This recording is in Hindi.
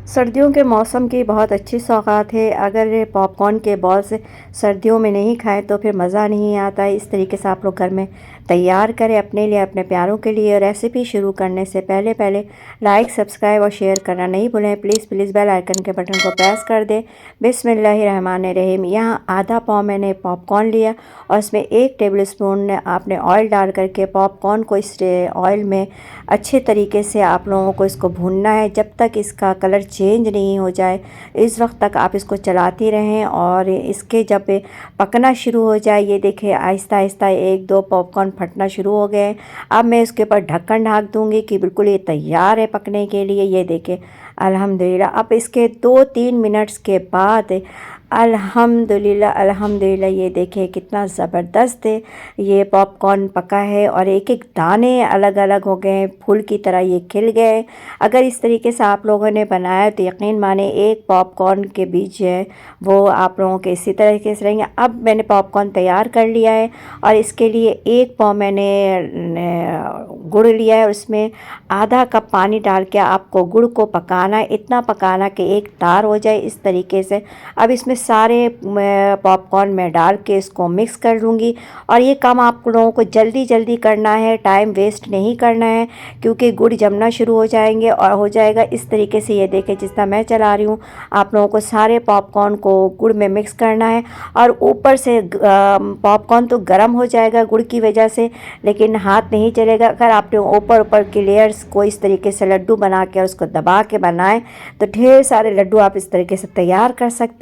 सर्दियों के मौसम की बहुत अच्छी सौगात है। अगर पॉपकॉर्न के बॉल्स सर्दियों में नहीं खाएं तो फिर मज़ा नहीं आता है। इस तरीके से आप लोग घर में तैयार करें अपने लिए, अपने प्यारों के लिए। रेसिपी शुरू करने से पहले पहले लाइक, सब्सक्राइब और शेयर करना नहीं भूलें। प्लीज़ बेल आइकन के बटन को प्रेस कर दें। बिस्मिल्लाहिर्रहमानिर्रहीम। यहाँ आधा पाव मैंने पॉपकॉर्न लिया और इसमें 1 टेबल स्पून आपने ऑयल डाल करके पॉपकॉर्न को इस ऑयल में अच्छे तरीके से आप लोगों को इसको भूनना है जब तक इसका कलर चेंज नहीं हो जाए। इस वक्त तक आप इसको चलाती रहें और इसके जब पकना शुरू हो जाए, ये देखिए आहिस्ता आहिस्ता 1-2 पॉपकॉर्न फटना शुरू हो गए। अब मैं इसके ऊपर ढक्कन ढाक दूंगी कि बिल्कुल ये तैयार है पकने के लिए। ये देखिए अल्हम्दुलिल्लाह। अब इसके 2-3 मिनट्स के बाद अल्हम्दुलिल्लाह अल्हम्दुलिल्लाह ये देखिए कितना ज़बरदस्त है ये पॉपकॉर्न पका है और एक एक दाने अलग अलग हो गए, फूल की तरह ये खिल गए। अगर इस तरीके से आप लोगों ने बनाया तो यकीन माने एक पॉपकॉर्न के बीज है वो आप लोगों के इसी तरीके से रहेंगे। अब मैंने पॉपकॉर्न तैयार कर लिया है और इसके लिए 1 पाव मैंने गुड़ लिया है। उसमें आधा कप पानी डाल के आपको गुड़ को पकाना है, इतना पकाना कि एक तार हो जाए इस तरीके से। अब इसमें सारे पॉपकॉर्न में डाल के इसको मिक्स कर लूँगी और ये काम आप लोगों को जल्दी जल्दी करना है, टाइम वेस्ट नहीं करना है क्योंकि गुड़ जमना शुरू हो जाएंगे और हो जाएगा इस तरीके से। ये देखें जिस तरह मैं चला रही हूँ, आप लोगों को सारे पॉपकॉर्न को गुड़ में मिक्स करना है और ऊपर से पॉपकॉर्न तो गर्म हो जाएगा गुड़ की वजह से, लेकिन हाथ नहीं चलेगा। अगर आपने ऊपर ऊपर के लेयर्स को इस तरीके से लड्डू बना के उसको दबा के बनाएं तो ढेर सारे लड्डू आप इस तरीके से तैयार कर सकती हैं।